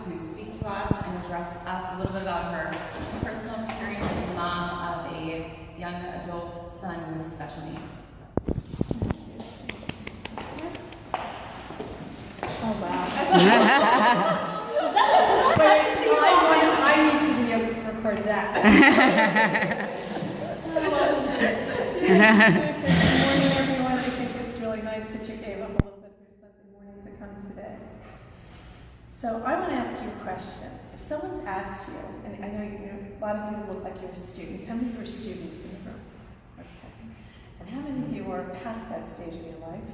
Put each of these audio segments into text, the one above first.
to speak to us and address us a little bit about her personal experience as a mom of a young adult son with special needs. Oh, wow. I need to be able to record that. Good morning, everyone. I think it's really nice that you gave up a little bit of your Sunday morning to come today. So I want to ask you a question. If someone's asked you, and I know a lot of you look like you're students. How many of you are students in the room? Okay. And how many of you are past that stage in your life?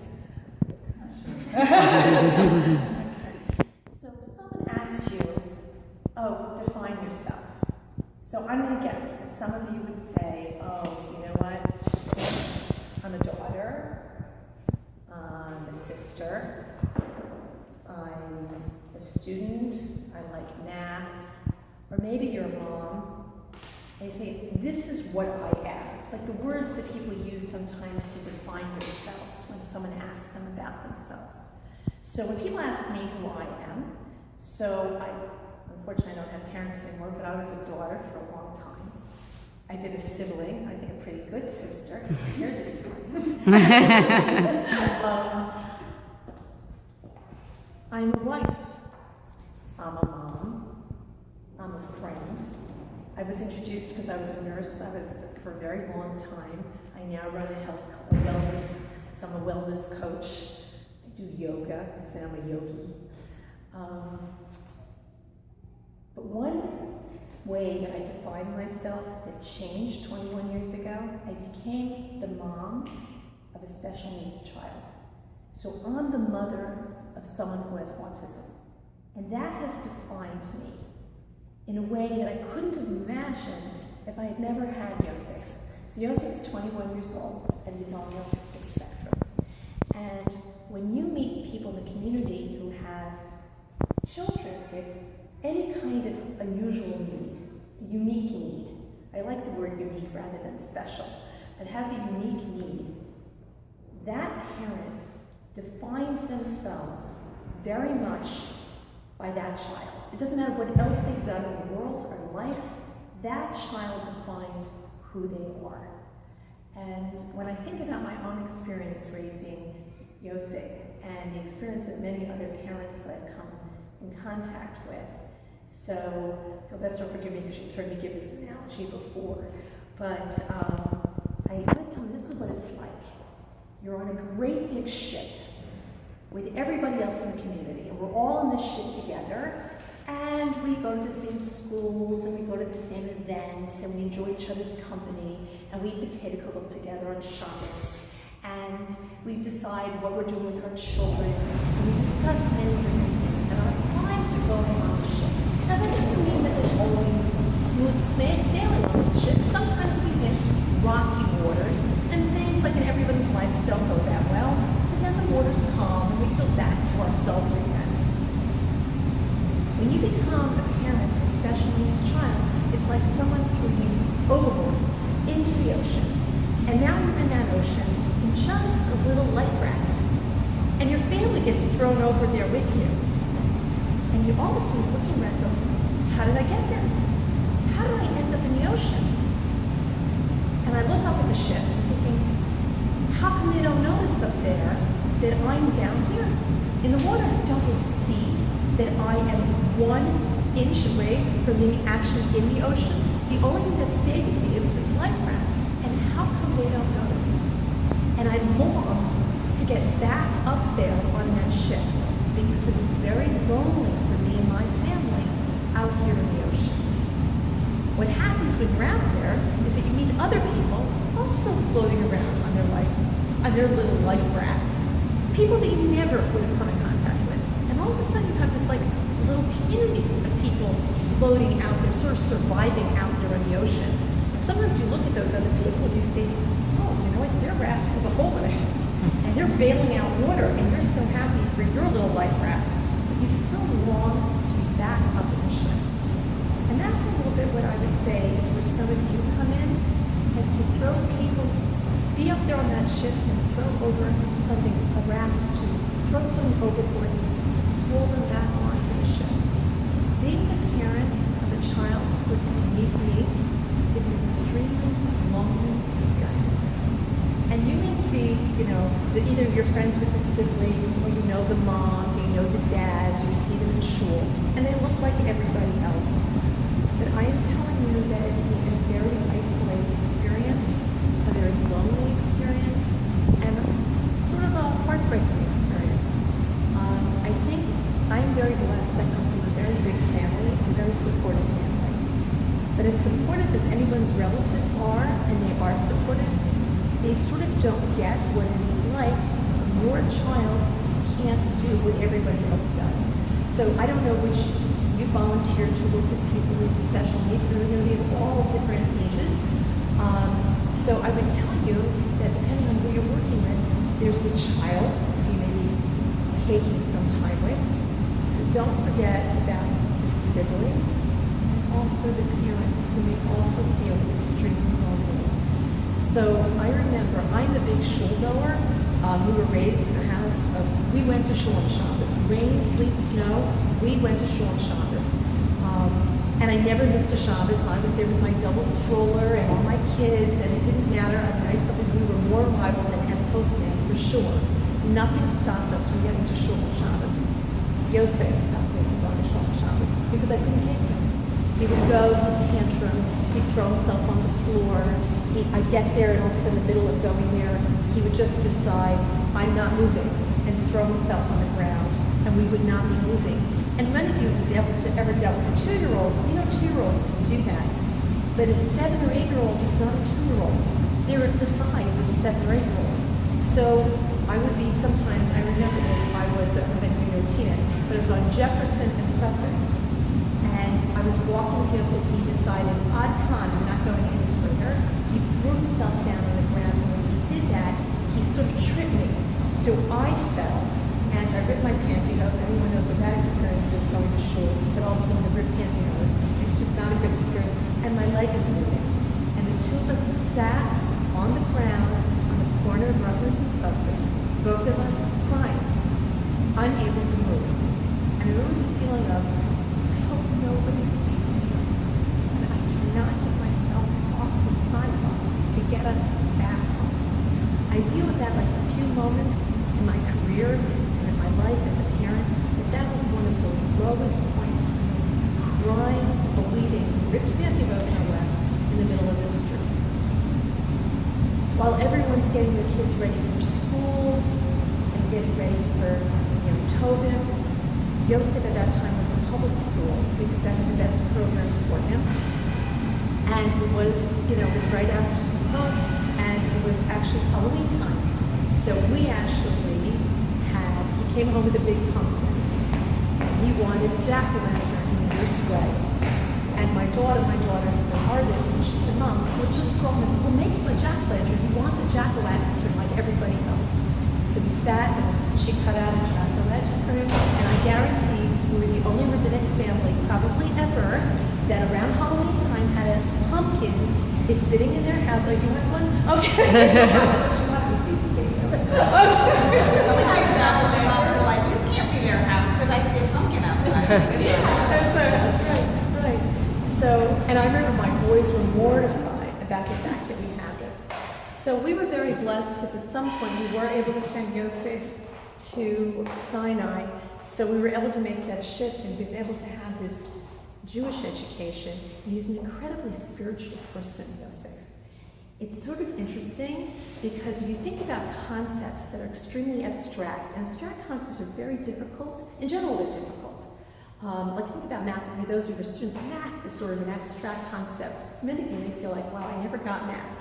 So if someone asked you, oh, define yourself. So I'm going to guess that some of you would say, oh, you know what? I'm a daughter. I'm a sister. I'm a student. I like math. Or maybe you're a mom. And you say, this is what I am. It's like the words that people use sometimes to define themselves when someone asks them about themselves. So when people ask me who I am, unfortunately I don't have parents anymore, but I was a daughter for a long time. I've been a sibling, I think a pretty good sister, because I'm here this morning. I'm a wife. I'm a mom. I'm a friend. I was introduced because I was a nurse. I was for a very long time. I now run a wellness, so I'm a wellness coach. I do yoga. I say I'm a yogi. But one way that I defined myself that changed 21 years ago, I became the mom of a special needs child. So I'm the mother of someone who has autism. And that has defined me in a way that I couldn't have imagined if I had never had Yosef. So Yosef is 21 years old and he's on the autistic spectrum. And when you meet people in the community who have children with any kind of unusual need, unique need, I like the word unique rather than special, but have a unique need, that parent defines themselves very much by that child. It doesn't matter what else they've done in the world or in life, that child defines who they are. And when I think about my own experience raising Yosef and the experience of many other parents that I've come in contact with, so Sylvester will forgive me because she's heard me give this analogy before, but I always tell them this is what it's like. You're on a great big ship with everybody else in the community, and we're all in this ship together, and we go to the same schools, and we go to the same events, and we enjoy each other's company, and we eat potato kugel together on Shabbos, and we decide what we're doing with our children, and we discuss many different things, and our lives are going on the ship. Now that doesn't mean that there's always smooth sailing on this ship. Sometimes we hit rocky waters, and things like in everybody's life don't go that well, but then the water's calm, and we feel back to ourselves again. When you become a parent of a special needs child, it's like someone threw you overboard into the ocean. And now you're in that ocean in just a little life raft. And your family gets thrown over there with you. And you're obviously looking around going, how did I get here? How did I end up in the ocean? And I look up at the ship and thinking, how come they don't notice up there that I'm down here in the water? Don't they see that I am 1 inch away from being actually in the ocean? The only thing that's saving me is this life raft. And how come they don't notice? And I long to get back up there on that ship because it was very lonely for me and my family out here in the ocean. What happens when you're out there is that you meet other people also floating around on their little life rafts. People that you never would have come in contact with. And all of a sudden you have this like little community of people floating out there, sort of surviving out there on the ocean. And sometimes you look at those other people and you say, oh, you know what, their raft has a hole in it. And they're bailing out water and you're so happy for your little life raft. But you still long to be back up in the ship. And that's a little bit what I would say is where some of you come in, is to throw people, be up there on that ship and throw over something, a raft, to throw something overboard to pull them back onto the ship. either you're friends with the siblings, or you know the moms, or you know the dads, or you see them in shul, and they look like everybody else. But I am telling you that it can be a very isolating experience, a very lonely experience, and sort of a heartbreaking experience. I think I'm very blessed. I come from a very big family, a very supportive family. But as supportive as anyone's relatives are, and they are supportive, they sort of don't get what it is like when your child can't do what everybody else does. So I don't know which you volunteer to work with people with special needs. They're going to be of all different ages. So I would tell you that depending on who you're working with, there's the child you may be taking some time with. But don't forget about the siblings and also the parents who may also feel extremely lonely. So I remember, I'm a big shul goer. We were raised in a house we went to shul on Shabbos. Rain, sleet, snow, we went to shul on Shabbos. And I never missed a Shabbos. I was there with my double stroller and all my kids, and it didn't matter. I used to think we were more reliable than any postman, for sure. Nothing stopped us from getting to shul on Shabbos. Yosef stopped me from going to shul on Shabbos because I couldn't take him. He would go, he'd tantrum, he'd throw himself on the floor. I'd get there, and all of a sudden, in the middle of going there, he would just decide, I'm not moving, and throw himself on the ground, and we would not be moving. And many of you have ever dealt with a 2-year-old. You know 2-year-olds can do that. But a 7 or 8-year-old is not a 2-year-old. They're the size of a 7 or 8-year-old. So I would be sometimes, I remember this, I didn't know teenage, but it was on Jefferson and Sussex. And I was walking with Yosef, he decided, Ad Khan, I'm not going any further. He threw himself down on the ground, and when he did that, he sort of tripped me. So I fell, and I ripped my pantyhose. Anyone knows what that experience is, going to shul, but all of a sudden the ripped pantyhose. It's just not a good experience. And my leg is moving. And the two of us sat on the ground on the corner of Rutland and Sussex, both of us crying, unable to move. And I remember the feeling of, I hope nobody sees me, but I cannot get myself off the sidewalk to get us back home. I view that like a few moments in my career and in my life as a parent, that was one of the lowest points for me, crying, bleeding, ripped pantyhose no less, in the middle of the street. While everyone's getting their kids ready for school and getting ready for Tovim, Yosef at that time was in public school because that had the best program for him. And it was right after Sukkot, and it was actually Halloween time. So we actually he came home with a big pumpkin, and he wanted a jack-o'-lantern in the worst way. And my daughter's an artist, and she said, Mom, we'll make him a jack-o'-lantern. He wants a jack-o'-lantern like everybody else. So we sat, and she cut out a jack-o'-lantern for him, and I guarantee we were the only rabbinic family, probably ever, that around Halloween time had a pumpkin. It's sitting in their house. Oh, you had one? Okay. She wanted to see the picture. Okay. So we had a job, and they're like, this can't be their house because I see a pumpkin outside. That's right. So, and I remember my boys were mortified about the fact that we had this. So we were very blessed because at some point we were able to send Yosef to Sinai. So we were able to make that shift, and he was able to have this Jewish education. And he's an incredibly spiritual person, Yosef. It's sort of interesting because if you think about concepts that are extremely abstract, and abstract concepts are very difficult. In general, they're difficult. Like think about math. I mean, those of your students, math is sort of an abstract concept. So many of you may feel like, wow, I never got math.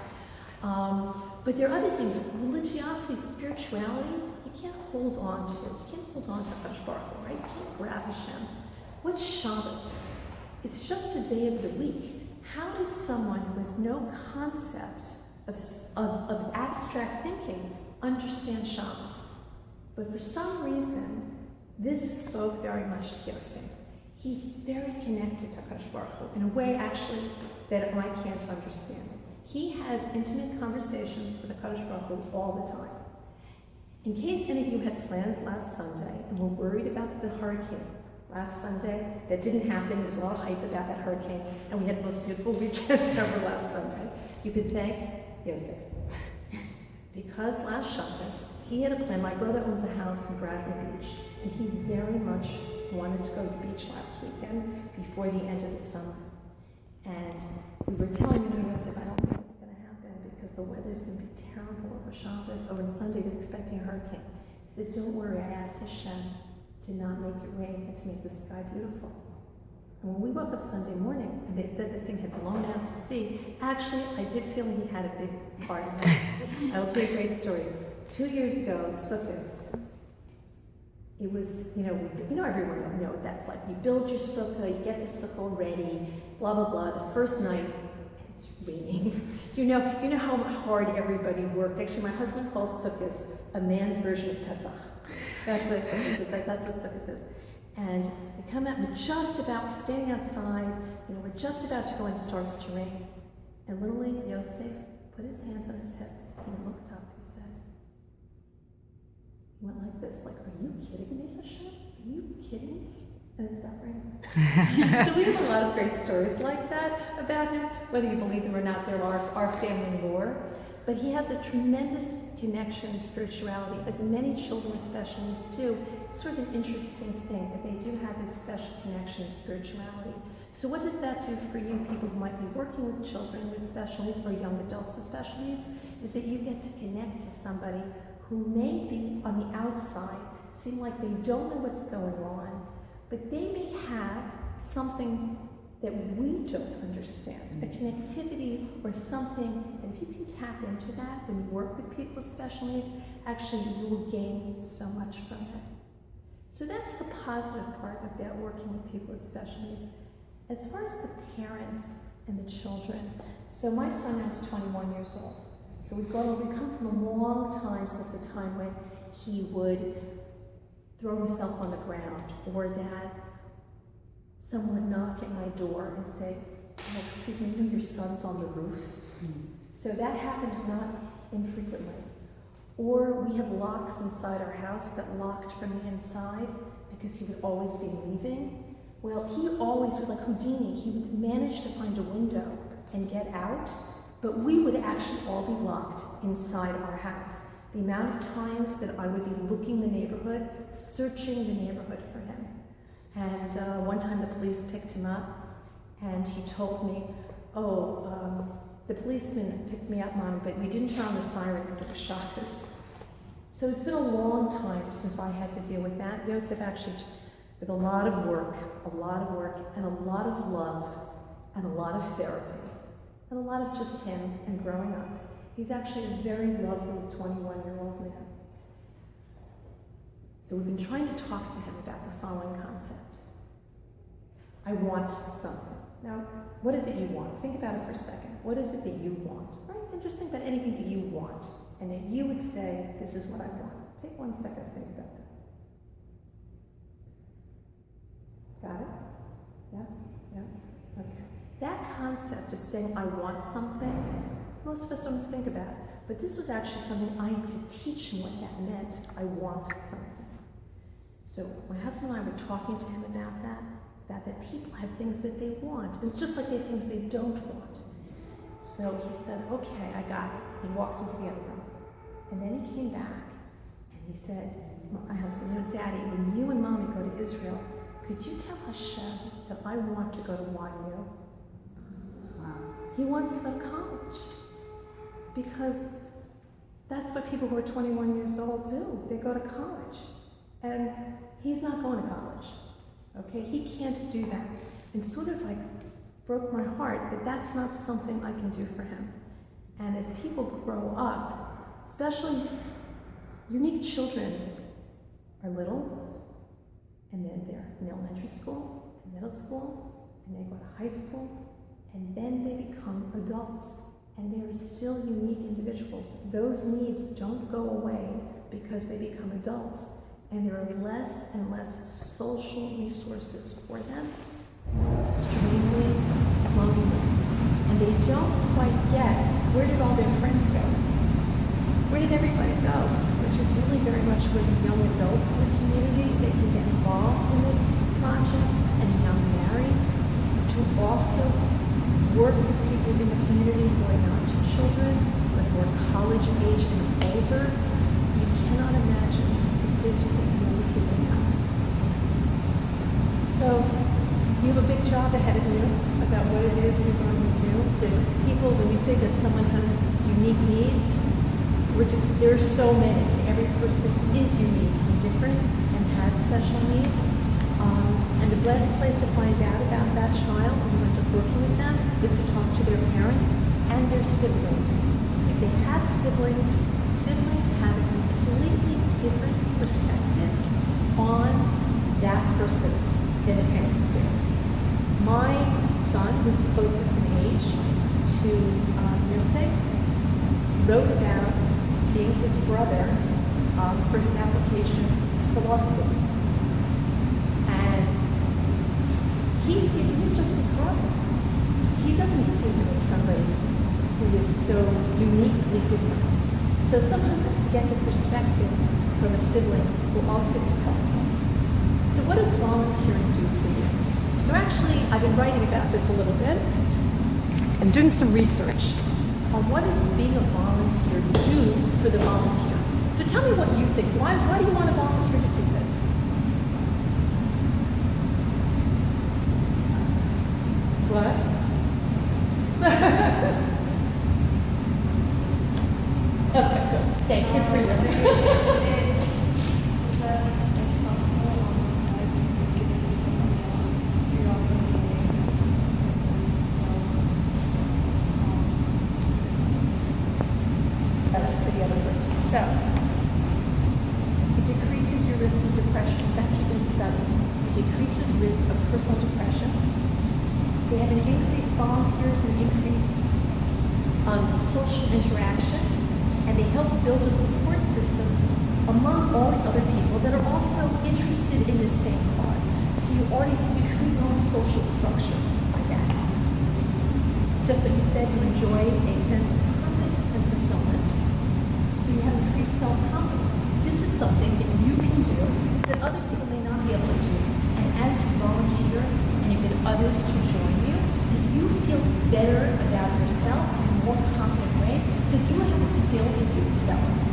But there are other things. Religiosity, spirituality, you can't hold on to. You can't hold on to Hakadosh Baruch Hu, right? You can't grab Hashem. What's Shabbos? It's just a day of the week. How does someone who has no concept of abstract thinking understand Shabbos? But for some reason, this spoke very much to Yosef. He's very connected to Hakadosh Baruch Hu in a way, actually, that I can't understand. He has intimate conversations with Hakadosh Baruch Hu all the time. In case any of you had plans last Sunday and were worried about the hurricane last Sunday, that didn't happen. There was a lot of hype about that hurricane, and we had the most beautiful weekend ever last Sunday. You could thank Yosef. because last Shabbos, he had a plan. My brother owns a house in Bradley Beach, and he very much wanted to go to the beach last weekend before the end of the summer. And we were telling him, Yosef, I don't think it's going to happen because the weather's going to be terrible over Shabbos. Over Sunday, they're expecting a hurricane. He said, don't worry, I asked Hashem to not make it rain and to make the sky beautiful. And when we woke up Sunday morning and they said the thing had blown out to sea, actually, I did feel he had a big part in that. I will tell you a great story. 2 years ago, Sukkot, it was, everyone will know what that's like. You build your sukkah, you get the sukkah ready, blah, blah, blah. The first night, it's raining. You know how hard everybody worked. Actually, my husband calls Sukkot a man's version of Pesach. That's what Sukkot is. That's what Sukkot is. And we come out, we're standing outside, we're just about to go and it starts to rain. And literally, Yosef put his hands on his hips and he looked up, he said, he went like this, like, are you kidding me, Hashem? Are you kidding me? And it stopped raining. So we have a lot of great stories like that about him, whether you believe them or not, they're our family lore. But he has a tremendous connection in spirituality, as many children with special needs do. It's sort of an interesting thing that they do have this special connection in spirituality. So what does that do for you, people who might be working with children with special needs or young adults with special needs, is that you get to connect to somebody who may be on the outside, seem like they don't know what's going on, but they may have something that we don't understand, a connectivity or something, and if you can tap into that when you work with people with special needs, actually you will gain so much from it. So that's the positive part about working with people with special needs. As far as the parents and the children, so my son now is 21 years old. So we come from a long time since the time when he would throw himself on the ground, or that someone would knock at my door and say, oh, excuse me, your son's on the roof. So that happened not infrequently. Or we had locks inside our house that locked from the inside because he would always be leaving. Well, he always was like Houdini. He would manage to find a window and get out, but we would actually all be locked inside our house. The amount of times that I would be looking the neighborhood, searching the neighborhood for him. And one time the police picked him up, and he told me, the policeman picked me up, Mom, but we didn't turn on the siren because it was Shabbos. So it's been a long time since I had to deal with that. Yosef actually, with a lot of work, and a lot of love, and a lot of therapy, and a lot of just him and growing up. He's actually a very lovely 21-year-old man. So we've been trying to talk to him about the following concept. I want something. Now, what is it you want? Think about it for a second. What is it that you want? Right? And just think about anything that you want, and that you would say, this is what I want. Take 1 second to think about that. Got it? Yeah? Okay. That concept of saying, I want something, most of us don't think about it. But this was actually something I had to teach him what that meant. I want something. So my husband and I were talking to him about that people have things that they want. And it's just like they have things they don't want. So he said, okay, I got it. He walked into the other room. And then he came back and he said, my husband, Daddy, when you and Mommy go to Israel, could you tell Hashem that I want to go to YU? He wants to go to college. Because that's what people who are 21 years old do. They go to college. And he's not going to college. Okay, he can't do that. And sort of like broke my heart that that's not something I can do for him. And as people grow up, especially unique children are little, and then they're in elementary school, and middle school, and they go to high school, and then they become adults. And they are still unique individuals. Those needs don't go away because they become adults. And there are less and less social resources for them. They're extremely lonely. And they don't quite get, where did all their friends go? Where did everybody go? Which is really very much where the young adults in the community, they can get involved in this project, and young marrieds, to also work with people in the community who are not children, but who or college age and older, you cannot imagine the gift that you will be giving them. So you have a big job ahead of you about what it is you're going to do. The people, when you say that someone has unique needs, there are so many. Every person is unique and different and has special needs. And the best place to find out about that child and when you're working with them is to talk to their parents and their siblings. If they have siblings, siblings have a completely different perspective on that person than the parents do. My son, who's the closest in age to Nimsek, wrote about being his brother for his application for law school. And he sees him as just his brother. He doesn't see him as somebody who is so uniquely different. So sometimes it's to get the perspective from a sibling will also be helpful. So what does volunteering do for you? So actually, I've been writing about this a little bit. I'm doing some research on what does being a volunteer do for the volunteer. So tell me what you think. Why do you want a volunteer to do this? What? Okay, good. Thank you. Good for you. That's for the other person. So, it decreases your risk of depression. It's actually been studied. It decreases risk of personal depression. They have an increased volunteers and increased social interaction, and they help build a support system among all the other people that are also interested in the same cause. So you create your own social structure by that. Just what you said, you enjoy a sense of purpose and fulfillment. So you have increased self-confidence. This is something that you can do that other people may not be able to do. And as you volunteer and you get others to join you, that you feel better about yourself in a more confident way because you have the skill that you've developed.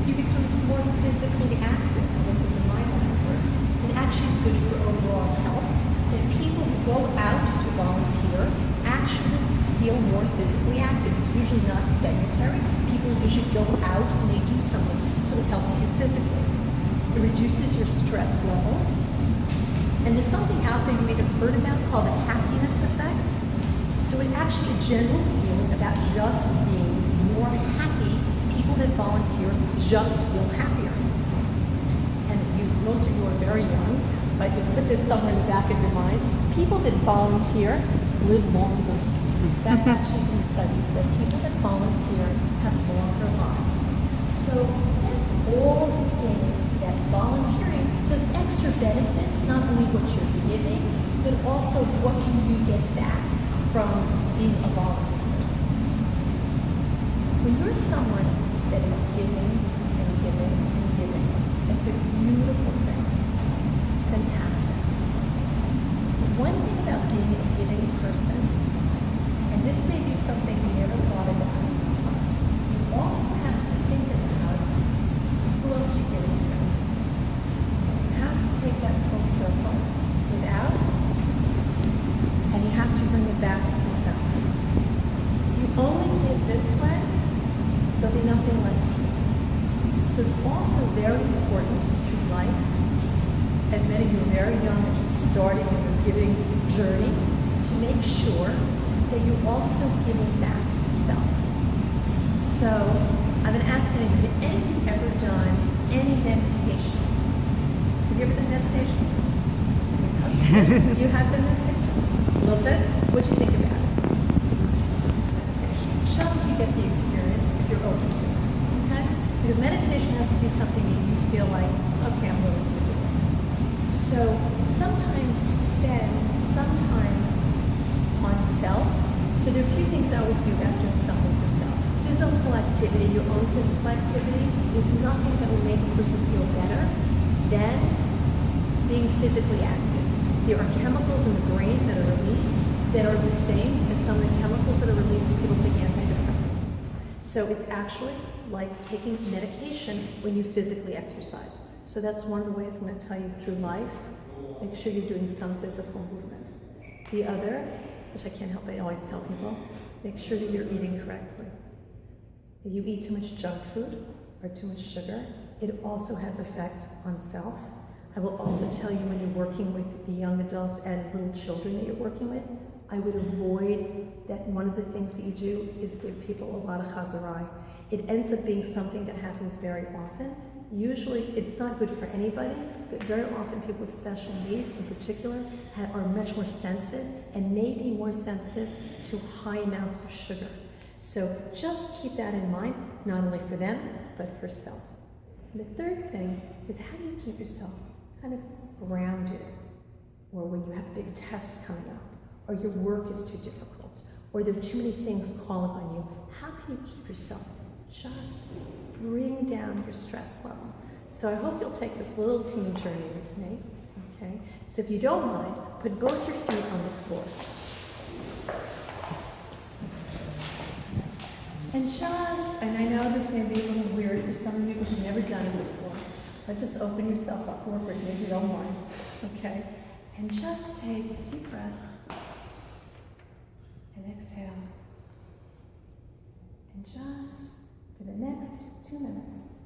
You become more physically active. And this is a mind work. It actually is good for overall health. That people who go out to volunteer actually feel more physically active. It's usually not sedentary. People usually go out and they do something, so it helps you physically. It reduces your stress level. And there's something out there you may have heard about called the happiness effect. So it's actually a general feeling about just being more happy. People that volunteer just feel happier. And most of you are very young, but you put this somewhere in the back of your mind. People that volunteer live longer. That's actually been studied, that people that volunteer have longer lives. So that's all the things that volunteering, those extra benefits, not only what you're giving, but also what can you get back from being a volunteer. When you're someone that is giving and giving and giving, it's a beautiful thing. Fantastic. But one thing about being a giving person, and this may be something you never thought about, you also have to think about who else you're giving to. You have to take that full circle, give out, and you have to bring it back to self. If you only give this way, there'll be nothing left here. So it's also very important through life, as many of you are very young and just starting your giving journey, to make sure that you're also giving back to self. So I've been asking you, have any of you ever done any meditation? Have you ever done meditation? You have done meditation? A little bit? What do you think about it? Meditation. Just so you get the experience if you're open to it. Okay? Because meditation has to be something that you feel like, okay, I'm willing to do it. So sometimes to spend some time on self. So there are a few things I always do about doing something for self. Physical activity, your own physical activity, there's nothing that will make a person feel better than being physically active. There are chemicals in the brain that are released that are the same as some of the chemicals that are released when people take antidepressants. So it's actually like taking medication when you physically exercise. So that's one of the ways I'm going to tell you through life. Make sure you're doing some physical movement. The other, which I can't help but always tell people, make sure that you're eating correctly. If you eat too much junk food or too much sugar, it also has effect on self. I will also tell you when you're working with the young adults and little children that you're working with, I would avoid that one of the things that you do is give people a lot of chazarai. It ends up being something that happens very often. Usually it's not good for anybody, but very often people with special needs in particular are much more sensitive and may be more sensitive to high amounts of sugar. So just keep that in mind, not only for them, but for self. And the third thing is, how do you keep yourself kind of grounded? Or when you have big tests coming up, or your work is too difficult, or there are too many things calling on you, how can you keep yourself? Just bring down your stress level. So I hope you'll take this little teeny journey with me, okay? So if you don't mind, put both your feet on the floor. And and I know this may be a little weird for some of you who've never done it before, but just open yourself up awkwardly if you don't mind, okay? And just take a deep breath and exhale. And just for the next 2 minutes,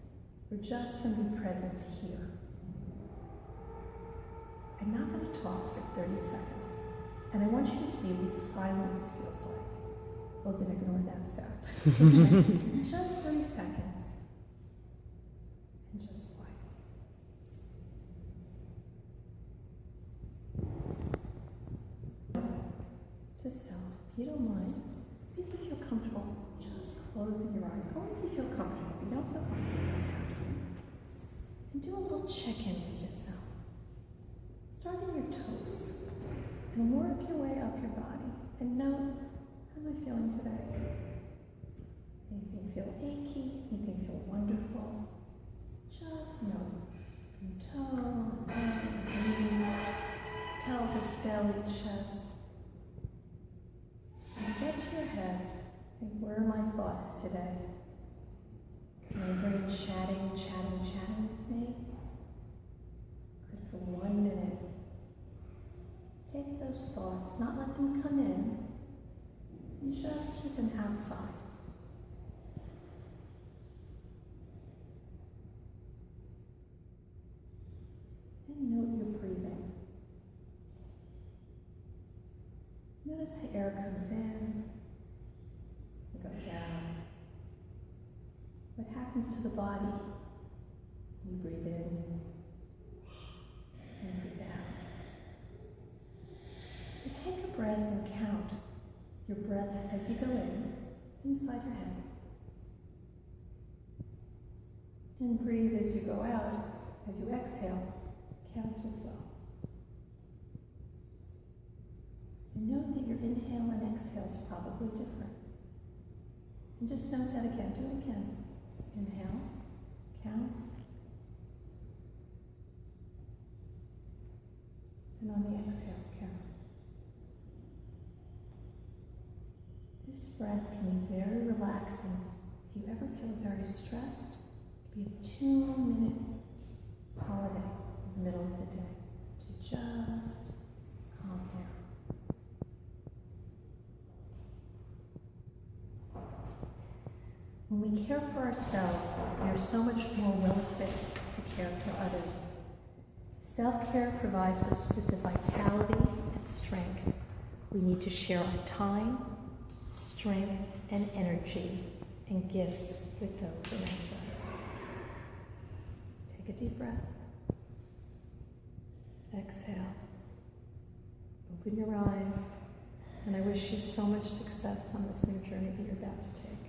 we're just going to be present here. I'm not going to talk for 30 seconds, and I want you to see what silence feels like. We're going to ignore that sound. Okay? Just 30 seconds. And just quiet. To self, if you don't mind, see if you feel comfortable just closing your eyes. Only if you feel comfortable. If you don't feel comfortable, you don't have to. And do a little check-in with yourself. Start in your toes and work your way up your body. And note, how am I feeling today? Anything feel achy? Anything feel wonderful? Just note from toe, hands, knees, pelvis, belly, chest. And get to your head. Think, where are my thoughts today? Is my brain chatting with me? Good for 1 minute. Take those thoughts, not let them come in, and just keep them outside. And note your breathing. Notice the air comes in, it goes out. What happens to the body? You breathe in and breathe out. You take a breath and count your breath as you go in, inside your head. And breathe as you go out, as you exhale, count as well. And note that your inhale and exhale is probably different. And just note that again. Do it again. Inhale, count. And on the exhale, count. This breath can be very relaxing. If you ever feel very stressed, it can be a 2-minute holiday in the middle of the day to just calm down. When we care for ourselves, we are so much more well-equipped to care for others. Self-care provides us with the vitality and strength we need to share our time, strength, and energy and gifts with those around us. Take a deep breath. Exhale. Open your eyes. And I wish you so much success on this new journey that you're about to take.